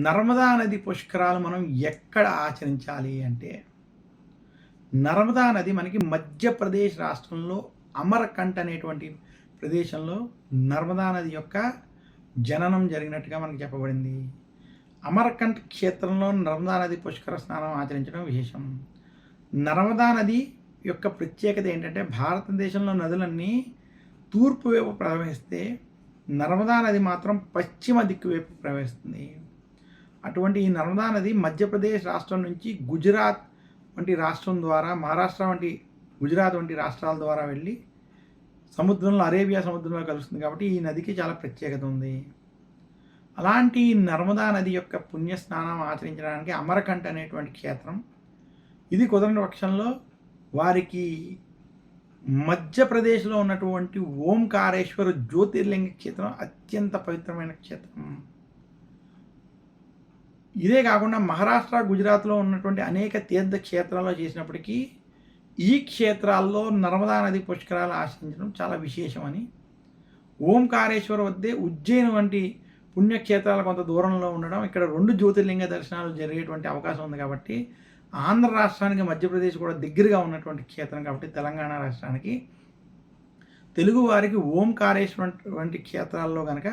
నర్మదా నది పుష్కరాలు మనం ఎక్కడ ఆచరించాలి అంటే, నర్మదా నది మనకి మధ్యప్రదేశ్ రాష్ట్రంలో అమర్కంట్ అనేటువంటి ప్రదేశంలో నర్మదా నది యొక్క జననం జరిగినట్టుగా మనకు చెప్పబడింది. అమర్కంట్ క్షేత్రంలో నర్మదా నది పుష్కర స్నానం ఆచరించడం విశేషం. నర్మదా నది యొక్క ప్రత్యేకత ఏంటంటే, భారతదేశంలో నదులన్నీ తూర్పు వైపు ప్రవహిస్తే నర్మదా నది మాత్రం పశ్చిమ దిక్కు వైపు ప్రవహిస్తుంది. అటువంటి ఈ నర్మదా నది మధ్యప్రదేశ్ రాష్ట్రం నుంచి గుజరాత్ వంటి రాష్ట్రం ద్వారా, మహారాష్ట్ర వంటి గుజరాత్ వంటి రాష్ట్రాల ద్వారా వెళ్ళి సముద్రంలో, అరేబియా సముద్రంలో కలుస్తుంది. కాబట్టి ఈ నదికి చాలా ప్రత్యేకత ఉంది. అలాంటి నర్మదా నది యొక్క పుణ్యస్నానం ఆచరించడానికి అమరకంఠ్ అనేటువంటి క్షేత్రం, ఇది కుదరని పక్షంలో వారికి మధ్యప్రదేశ్లో ఉన్నటువంటి ఓంకారేశ్వర జ్యోతిర్లింగ క్షేత్రం అత్యంత పవిత్రమైన క్షేత్రం. ఇదే కాకుండా మహారాష్ట్ర, గుజరాత్లో ఉన్నటువంటి అనేక తీర్థ క్షేత్రాల్లో చేసినప్పటికీ ఈ క్షేత్రాల్లో నర్మదా నది పుష్కరాలు ఆచరించడం చాలా విశేషమని, ఓంకారేశ్వర వద్దే ఉజ్జయిని వంటి పుణ్యక్షేత్రాలు కొంత దూరంలో ఉండడం, ఇక్కడ 2 జ్యోతిర్లింగ దర్శనాలు జరిగేటువంటి అవకాశం ఉంది. కాబట్టి ఆంధ్ర రాష్ట్రానికి మధ్యప్రదేశ్ కూడా దగ్గరగా ఉన్నటువంటి క్షేత్రం కాబట్టి తెలంగాణ రాష్ట్రానికి, తెలుగు వారికి ఓంకారేశ్వర వంటి క్షేత్రాల్లో కనుక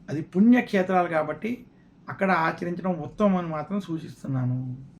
అది పుణ్యక్షేత్రాలు కాబట్టి అక్కడ ఆచరించడం ఉత్తమం అని మాత్రం సూచిస్తున్నాను.